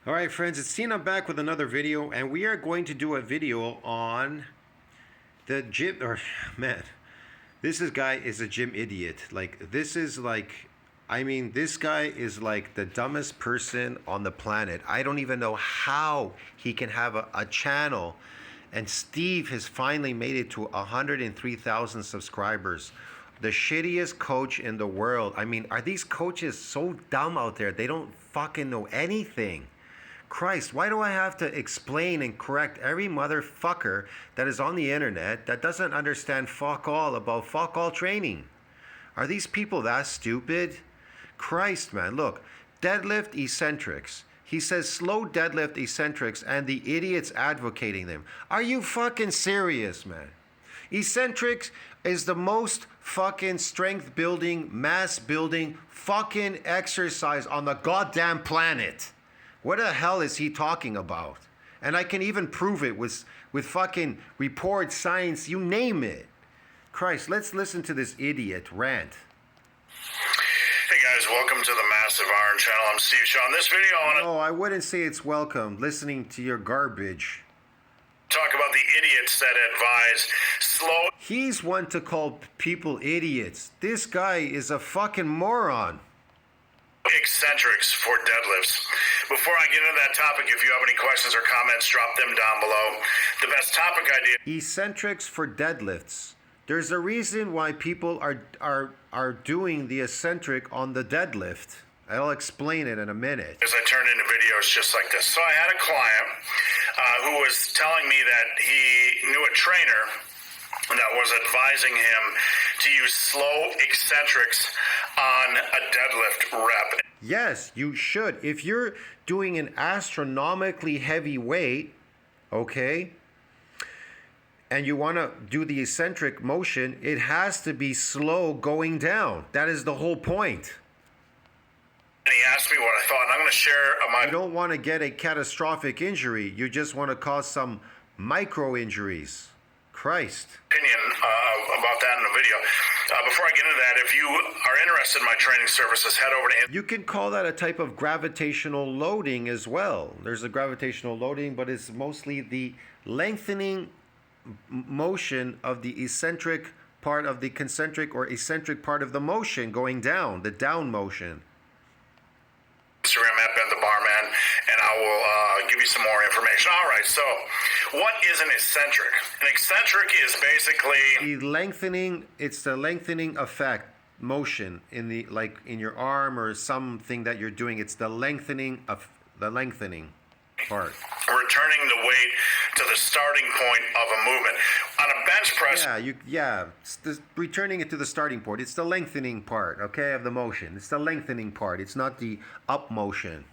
All right, friends, it's Tina back with another video, and we are going to do a video on the gym. Or man, guy is a gym idiot. This guy is like the dumbest person on the planet. I don't even know how he can have a channel. And Steve has finally made it to 103,000 subscribers. The shittiest coach in the world. I mean, are these coaches so dumb out there? They don't fucking know anything. Christ, why do I have to explain and correct every motherfucker that is on the internet that doesn't understand fuck all about fuck all training? Are these people that stupid? Christ, man, look, deadlift eccentrics. He says slow deadlift eccentrics and the idiots advocating them. Are you fucking serious, man? Eccentrics is the most fucking strength building, mass building fucking exercise on the goddamn planet. What the hell is he talking about? And I can even prove it with fucking reports, science, you name it. Christ, let's listen to this idiot rant. Hey guys, welcome to the Massive Iron Channel. I'm Steve Shaw. In this video, I want to I wouldn't say it's welcome, listening to your garbage. talk about the idiots that advise slow. He's one to call people idiots. This guy is a fucking moron. Eccentrics for deadlifts. Before I get into that topic, if you have any questions or comments, drop them down below. The best topic idea. Eccentrics for deadlifts. There's a reason why people are doing the eccentric on the deadlift. I'll explain it in a minute. As I turn into videos just like this. So I had a client who was telling me that he knew a trainer that was advising him to use slow eccentrics on a deadlift rep. Yes, you should. If you're doing an astronomically heavy weight, okay, and you want to do the eccentric motion, it has to be slow going down. That is the whole point. And he asked me what I thought, and I'm going to share my... You don't want to get a catastrophic injury. You just want to cause some micro injuries. Christ. Opinion about that in the video. Before I get into that, if you are interested in my training services, head over to... You can call that a type of gravitational loading as well. There's a gravitational loading, but it's mostly the lengthening motion of the eccentric part of the concentric or eccentric part of the motion going down, the down motion. Instagram at Ben the Barman, and I will give you some more information. All right, so what is an eccentric? An eccentric is basically It's the lengthening effect motion in the, like in your arm or something that you're doing. It's the lengthening part. returning the weight to the starting point of a movement. On a bench press, It's returning it to the starting point. It's the lengthening part, okay, of the motion. It's the lengthening part. It's not the up motion.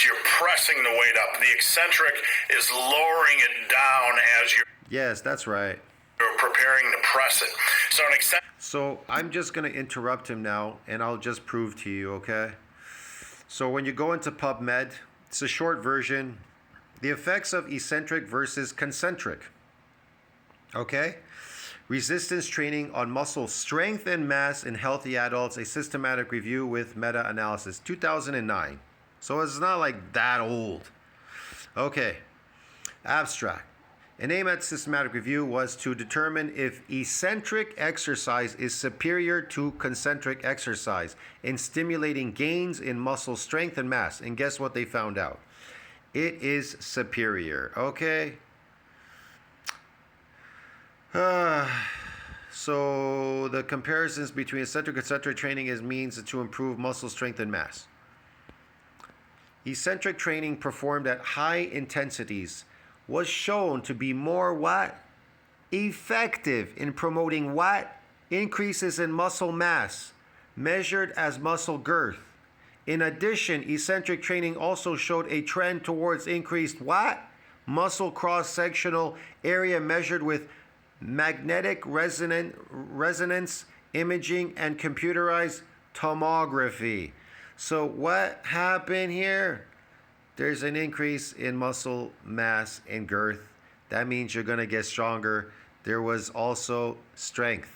you're pressing the weight up. The eccentric is lowering it down as you're Yes, that's right. preparing to press it. So an eccentric... So I'm just going to interrupt him now, and I'll just prove to you, okay? So when you go into PubMed, it's a short version. The effects of eccentric versus concentric. Okay? Resistance training on muscle strength and mass in healthy adults, a systematic review with meta-analysis, 2009. So it's not like that old. Okay. Abstract. An aim at systematic review was to determine if eccentric exercise is superior to concentric exercise in stimulating gains in muscle strength and mass. And guess what they found out? It is superior. Okay? So the comparisons between eccentric and concentric training is means to improve muscle strength and mass. Eccentric training performed at high intensities was shown to be more what? Effective in promoting what? Increases in muscle mass, measured as muscle girth. In addition, eccentric training also showed a trend towards increased what? Muscle cross-sectional area measured with magnetic resonance imaging and computerized tomography. So what happened here? There's an increase in muscle mass and girth. That means you're going to get stronger. There was also strength.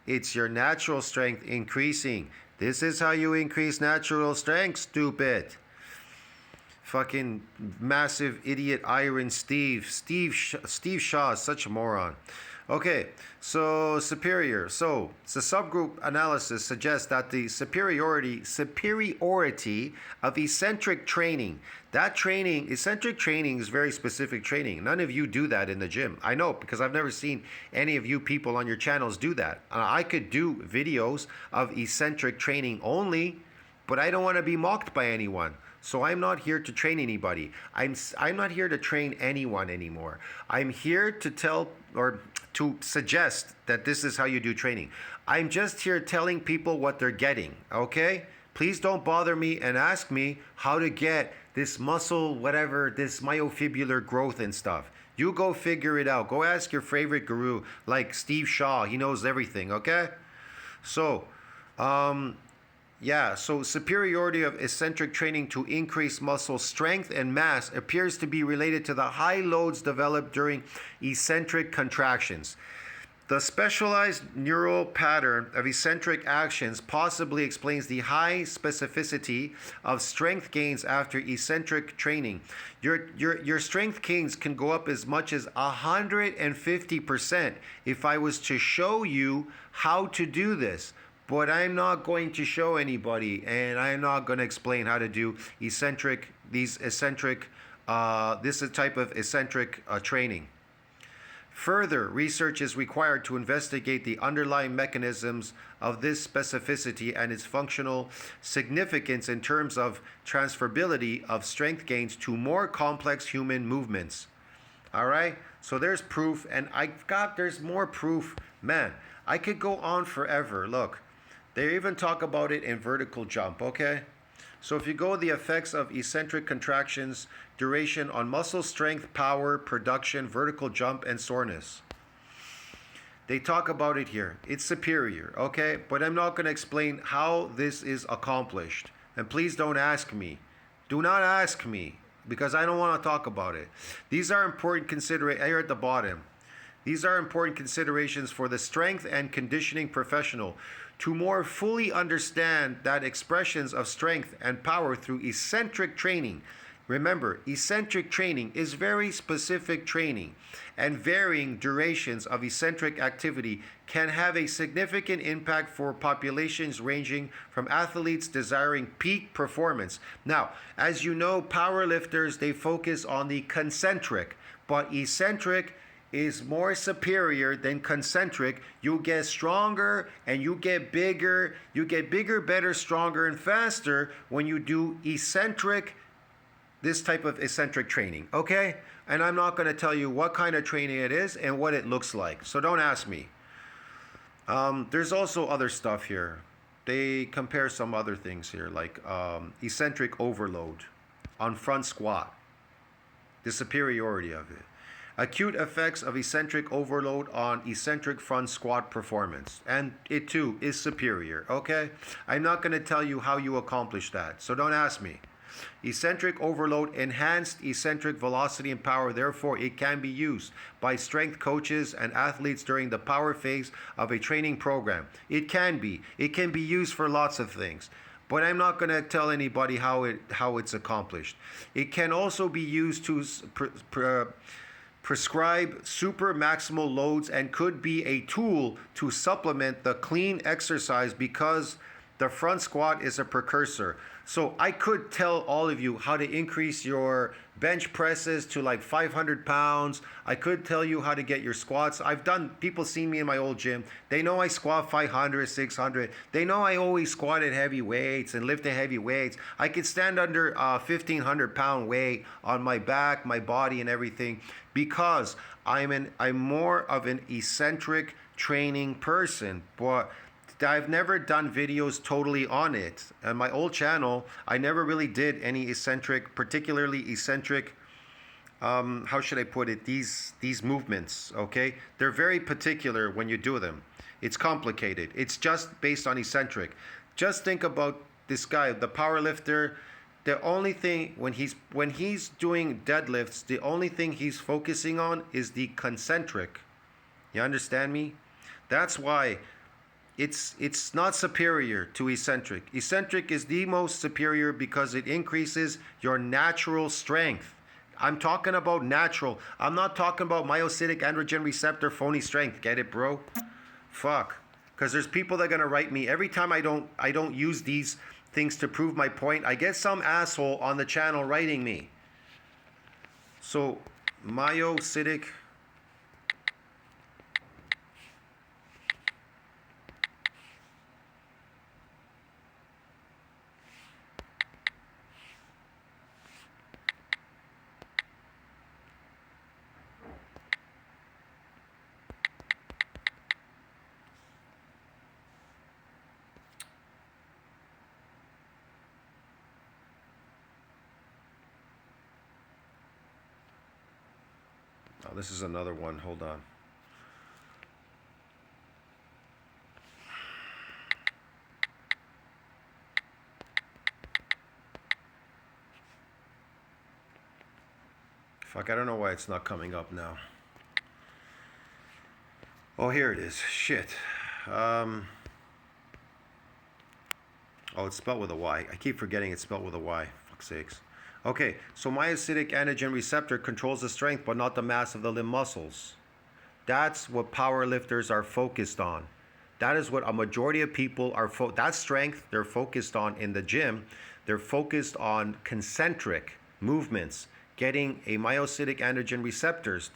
It's your natural strength increasing. This is how you increase natural strength, stupid. fucking massive idiot Iron Steve. Steve Shaw is such a moron. Okay, so superior. So the subgroup analysis suggests that the superiority of eccentric training. That training, eccentric training, is very specific training. None of you do that in the gym. I know, because I've never seen any of you people on your channels do that. I could do videos of eccentric training only, but I don't want to be mocked by anyone. So I'm not here to train anybody. I'm not here to train anyone anymore. I'm here to tell or to suggest that this is how you do training. I'm just here telling people what they're getting, okay? Please don't bother me and ask me how to get this muscle, whatever, this myofibular growth and stuff. You go figure it out. Go ask your favorite guru like Steve Shaw. He knows everything, okay? So, so superiority of eccentric training to increase muscle strength and mass appears to be related to the high loads developed during eccentric contractions. The specialized neural pattern of eccentric actions possibly explains the high specificity of strength gains after eccentric training. Your strength gains can go up as much as 150% if I was to show you how to do this. But I'm not going to show anybody, and I'm not going to explain how to do this type of eccentric training. Further research is required to investigate the underlying mechanisms of this specificity and its functional significance in terms of transferability of strength gains to more complex human movements. All right, so there's proof, and there's more proof. Man, I could go on forever. Look. They even talk about it in vertical jump, okay? So if you go the effects of eccentric contractions, duration on muscle strength, power, production, vertical jump, and soreness. They talk about it here. It's superior, okay? But I'm not going to explain how this is accomplished. And please don't ask me. Do not ask me, because I don't want to talk about it. These are important considerations here at the bottom. These are important considerations for the strength and conditioning professional to more fully understand that expressions of strength and power through eccentric training. Remember, eccentric training is very specific training, and varying durations of eccentric activity can have a significant impact for populations ranging from athletes desiring peak performance. Now, as you know, powerlifters, they focus on the concentric, but eccentric is more superior than concentric. You get stronger and you get bigger. You get bigger, better, stronger, and faster when you do this type of eccentric training, okay? And I'm not going to tell you what kind of training it is and what it looks like, so don't ask me. There's also other stuff here. They compare some other things here, like eccentric overload on front squat, the superiority of it. Acute effects of eccentric overload on eccentric front squat performance. And it too is superior, okay? I'm not going to tell you how you accomplish that, so don't ask me. Eccentric overload enhanced eccentric velocity and power, therefore it can be used by strength coaches and athletes during the power phase of a training program. It can be used for lots of things, but I'm not going to tell anybody how it's accomplished. It can also be used to prescribe super maximal loads and could be a tool to supplement the clean exercise because the front squat is a precursor. So I could tell all of you how to increase your bench presses to like 500 pounds. I could tell you how to get your squats. People see me in my old gym. They know I squat 500, 600. They know I always squatted heavy weights and lifted heavy weights. I could stand under 1,500 pound weight on my back, my body, and everything because I'm more of an eccentric training person. But I've never done videos totally on it. On my old channel, I never really did any particularly eccentric, how should I put it, these movements, okay? They're very particular when you do them. It's complicated. It's just based on eccentric. Just think about this guy, the power lifter. The only thing, when he's doing deadlifts, the only thing he's focusing on is the concentric. You understand me? That's why it's not superior to eccentric. Eccentric is the most superior because it increases your natural strength. I'm talking about natural. I'm not talking about myocytic androgen receptor phony strength. Get it, bro? Fuck. Because there's people that are gonna write me every time I don't use these things to prove my point. I get some asshole on the channel writing me. So myocytic. Oh, this is another one. Hold on. Fuck, I don't know why it's not coming up now. Oh, here it is. Shit. Oh, it's spelled with a Y. I keep forgetting it's spelled with a Y. Fuck's sakes. Okay, so myocytic antigen receptor controls the strength but not the mass of the limb muscles. That's what power lifters are focused on. That is what a majority of people are that strength they're focused on in the gym. They're focused on concentric movements, getting a myocytic antigen receptors,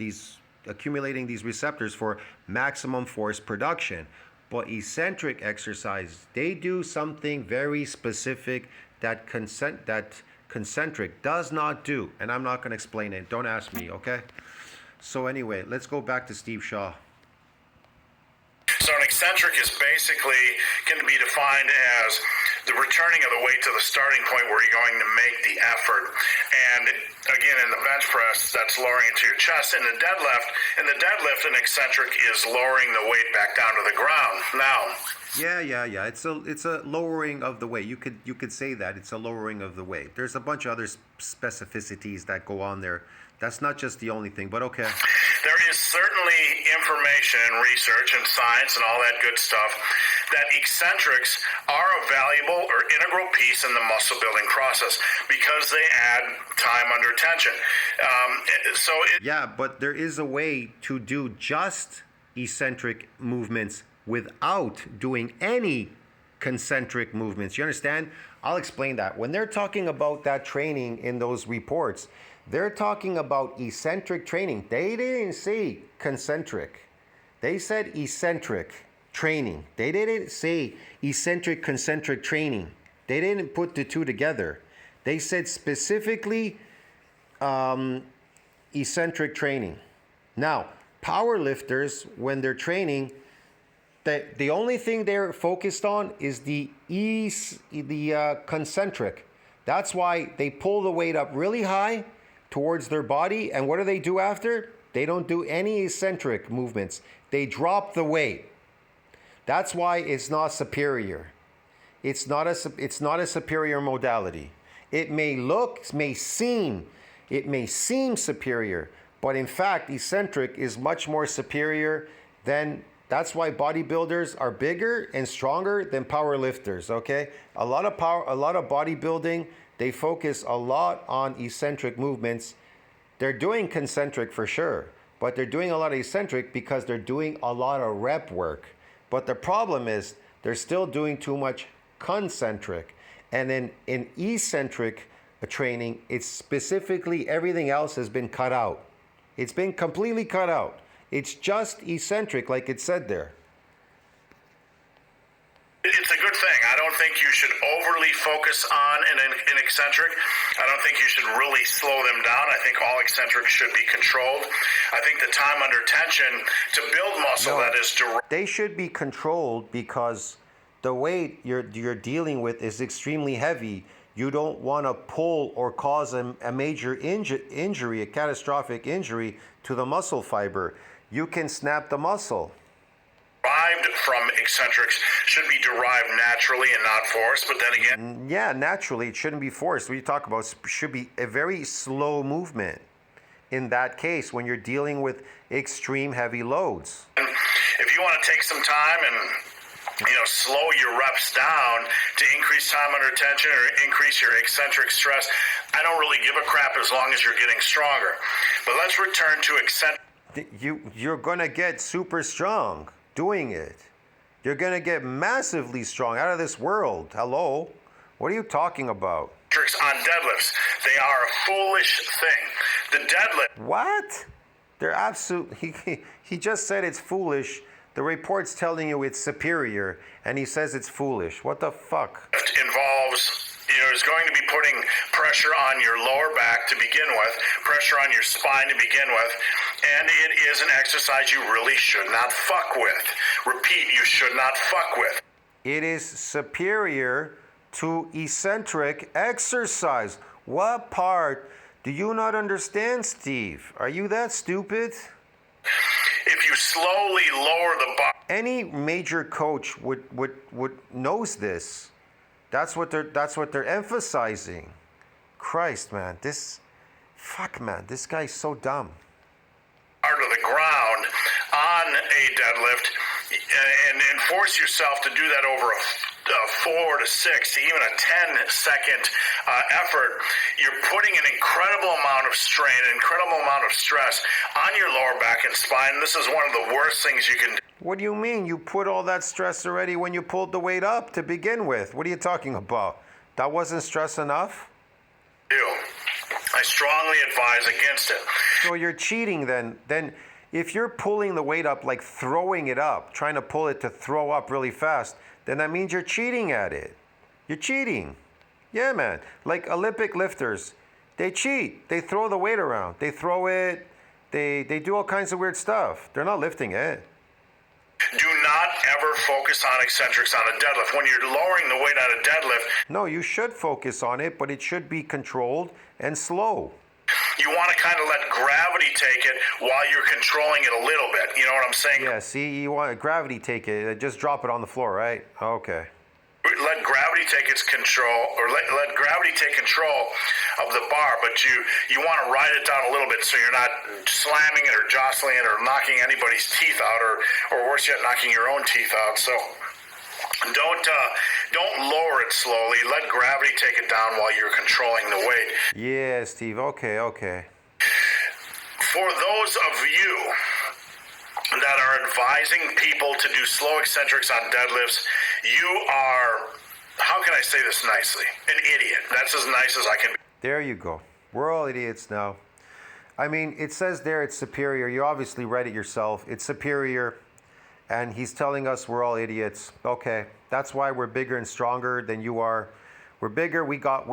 accumulating these receptors for maximum force production. But eccentric exercise, they do something very specific that concentric does not do, and I'm not going to explain it. Don't ask me, okay? So anyway, let's go back to Steve Shaw. So an eccentric is basically can be defined as the returning of the weight to the starting point where you're going to make the effort. And again, in the bench press, that's lowering it to your chest. In the deadlift, an eccentric is lowering the weight back down to the ground. Now, yeah. It's a lowering of the weight. You could say that it's a lowering of the weight. There's a bunch of other specificities that go on there. That's not just the only thing, but okay. There is certainly information and research and science and all that good stuff that eccentrics are a valuable or integral piece in the muscle building process because they add time under tension. Yeah, but there is a way to do just eccentric movements without doing any concentric movements. You understand? I'll explain that. When they're talking about that training in those reports, they're talking about eccentric training. They didn't say concentric. They said eccentric training. They didn't say eccentric concentric training. They didn't put the two together. They said specifically eccentric training. Now, power lifters, when they're training, the only thing they're focused on is the concentric. That's why they pull the weight up really high towards their body, and what do they do after? They don't do any eccentric movements. They drop the weight. That's why it's not superior. It's not a superior modality. It may seem superior, but in fact, eccentric is much more superior than. That's why bodybuilders are bigger and stronger than power lifters, okay? A lot of bodybuilding, they focus a lot on eccentric movements. They're doing concentric for sure, but they're doing a lot of eccentric because they're doing a lot of rep work. But the problem is they're still doing too much concentric. And then in eccentric training, it's specifically everything else has been cut out. It's been completely cut out. It's just eccentric, like it said there. It's a good thing. I don't think you should overly focus on an eccentric. I don't think you should really slow them down. I think all eccentrics should be controlled. I think the time under tension to build muscle that is direct. They should be controlled because the weight you're dealing with is extremely heavy. You don't want to pull or cause a major injury, a catastrophic injury to the muscle fiber. You can snap the muscle. Derived from eccentrics should be derived naturally and not forced, but then again... Yeah, naturally, it shouldn't be forced. What you talk about should be a very slow movement in that case when you're dealing with extreme heavy loads. If you want to take some time and slow your reps down to increase time under tension or increase your eccentric stress. I don't really give a crap as long as you're getting stronger. But let's return to eccentric. You're going to get super strong doing it. You're going to get massively strong, out of this world. Hello? What are you talking about? On deadlifts. They are a foolish thing. The deadlift. What? They're absolutely... He just said it's foolish. The report's telling you it's superior, and he says it's foolish. What the fuck? Involves... is going to be putting pressure on your lower back to begin with, pressure on your spine to begin with, and it is an exercise you really should not fuck with. Repeat, you should not fuck with. It is superior to eccentric exercise. What part do you not understand, Steve? Are you that stupid? If you slowly lower the bar... Any major coach would knows this. That's what they're emphasizing. Christ, man, this guy's so dumb. To the ground on a deadlift and force yourself to do that over a 4 to 6, even a 10-second effort. You're putting an incredible amount of strain, an incredible amount of stress on your lower back and spine. This is one of the worst things you can do. What do you mean? You put all that stress already when you pulled the weight up to begin with. What are you talking about? That wasn't stress enough? I strongly advise against it. So you're cheating then. Then if you're pulling the weight up, like throwing it up, trying to pull it to throw up really fast, then that means you're cheating at it. You're cheating. Yeah, man. Like Olympic lifters, they cheat. They throw the weight around. They throw it. They do all kinds of weird stuff. They're not lifting it. Do not ever focus on eccentrics on a deadlift. When you're lowering the weight on a deadlift... No, you should focus on it, but it should be controlled and slow. You want to kind of let gravity take it while you're controlling it a little bit. You know what I'm saying? Yeah, see, you want gravity take it. Just drop it on the floor, right? Okay. Let gravity take its control, or let gravity take control of the bar, but you want to ride it down a little bit so you're not slamming it or jostling it or knocking anybody's teeth out, or worse yet, knocking your own teeth out. So don't lower it slowly. Let gravity take it down while you're controlling the weight. Yeah, Steve. Okay. For those of you that are advising people to do slow eccentrics on deadlifts, you are, how can I say this nicely, an idiot. That's as nice as I can be. There you go. We're all idiots now. I mean, it says there it's superior. You obviously read it yourself. It's superior. And he's telling us we're all idiots. Okay, that's why we're bigger and stronger than you are. We're bigger. We got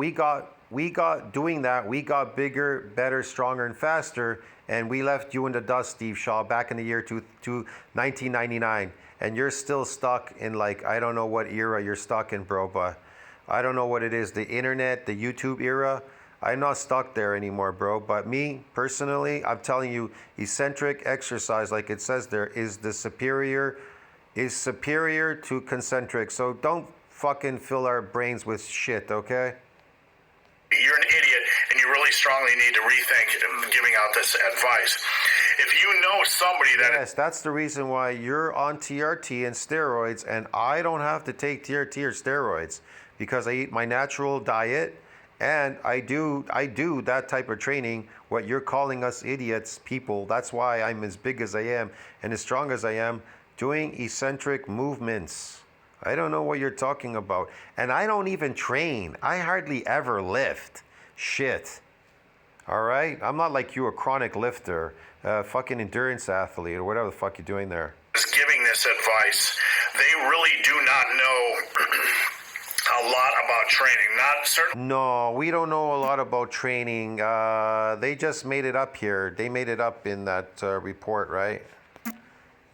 doing that. We got bigger, better, stronger, and faster. And we left you in the dust, Steve Shaw, back in the year 1999. And you're still stuck in, like, I don't know what era you're stuck in, bro, but I don't know what it is. The internet, the YouTube era. I'm not stuck there anymore, bro. But me, personally, I'm telling you, eccentric exercise, like it says there, is superior to concentric. So don't fucking fill our brains with shit, okay? You're an idiot, and you really strongly need to rethink giving out this advice. If you know somebody that... Yes, that's the reason why you're on TRT and steroids, and I don't have to take TRT or steroids, because I eat my natural diet, and I do that type of training, what you're calling us idiots, people. That's why I'm as big as I am, and as strong as I am, doing eccentric movements. I don't know what you're talking about. And I don't even train. I hardly ever lift. Shit. All right? I'm not like you, a chronic lifter, fucking endurance athlete, or whatever the fuck you're doing there. Is giving this advice. They really do not know a lot about training. Not certain. No, we don't know a lot about training. They just made it up here. They made it up in that report, right?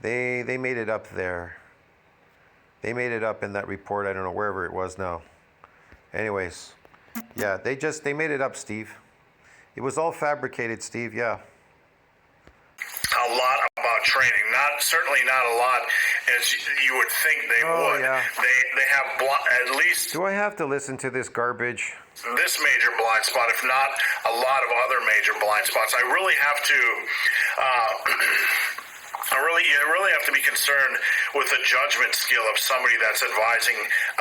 They made it up there. They made it up in that report. I don't know, wherever it was now. Anyways, yeah, they made it up, Steve. It was all fabricated, Steve, yeah. A lot about training. Certainly not a lot as you would think they would. Yeah. They have at least... Do I have to listen to this garbage? This major blind spot, if not a lot of other major blind spots. I really have to You really have to be concerned with the judgment skill of somebody that's advising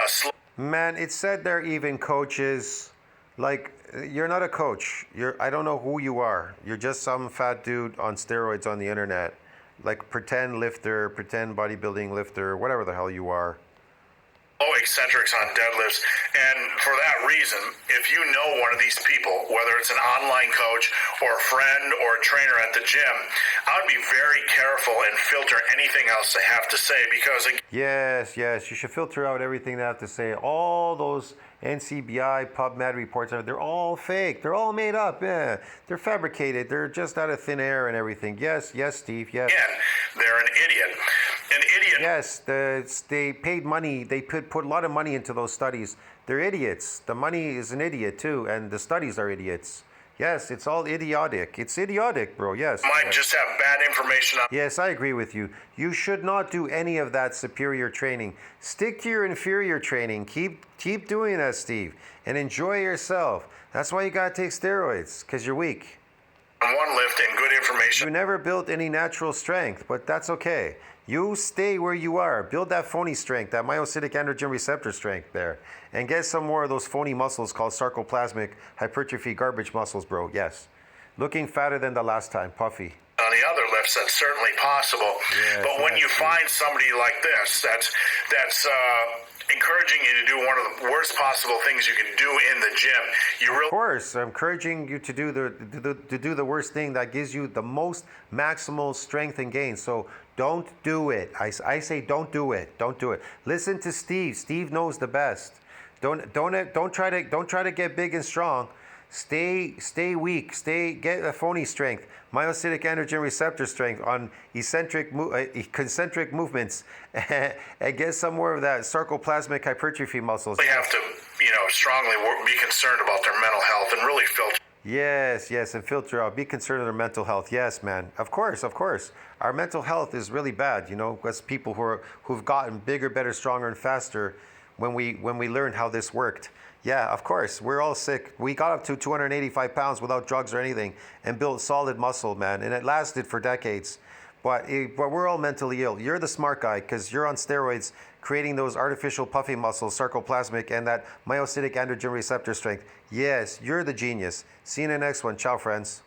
a slow. Man, it said there even coaches, like, you're not a coach. I don't know who you are. You're just some fat dude on steroids on the internet. Like pretend lifter, pretend bodybuilding lifter, whatever the hell you are. Eccentrics on deadlifts, and for that reason, if you know one of these people, whether it's an online coach or a friend or a trainer at the gym, I would be very careful and filter anything else they have to say, because Yes, you should filter out everything they have to say. All those NCBI, PubMed reports, they're all fake. They're all made up. Yeah, they're fabricated. They're just out of thin air and everything. Yes, Steve. Yes. again, they're an idiot. An idiot. Yes, they paid money. They put a lot of money into those studies. They're idiots. The money is an idiot too, and the studies are idiots. Yes, it's all idiotic. It's idiotic, bro. Yes. Might just have bad information on. Yes, I agree with you. You should not do any of that superior training. Stick to your inferior training. Keep doing that, Steve, and enjoy yourself. That's why you gotta take steroids, because you're weak. One lift and good information. You never built any natural strength, but that's okay. You stay where you are. Build that phony strength, that myocytic androgen receptor strength there. And get some more of those phony muscles called sarcoplasmic hypertrophy garbage muscles, bro. Yes. Looking fatter than the last time, puffy. On the other lifts, that's certainly possible. Yes, but when you true. find somebody like this, that's encouraging you to do one of the worst possible things you can do in the gym. You really. Of course, I'm encouraging you to do the worst thing that gives you the most maximal strength and gain. So don't do it. I say don't do it. Don't do it. Listen to Steve. Steve knows the best. Don't try to get big and strong. Stay weak. Get a phony strength, myocytic androgen receptor strength on concentric movements, and get some more of that sarcoplasmic hypertrophy muscles. They have to, strongly be concerned about their mental health and really filter. Yes, and filter out. Be concerned with their mental health. Yes, man. Of course. Our mental health is really bad, as people who've gotten bigger, better, stronger, and faster when we learned how this worked. Yeah, of course. We're all sick. We got up to 285 pounds without drugs or anything and built solid muscle, man. And it lasted for decades. But we're all mentally ill. You're the smart guy because you're on steroids creating those artificial puffy muscles, sarcoplasmic, and that myocytic androgen receptor strength. Yes, you're the genius. See you in the next one. Ciao, friends.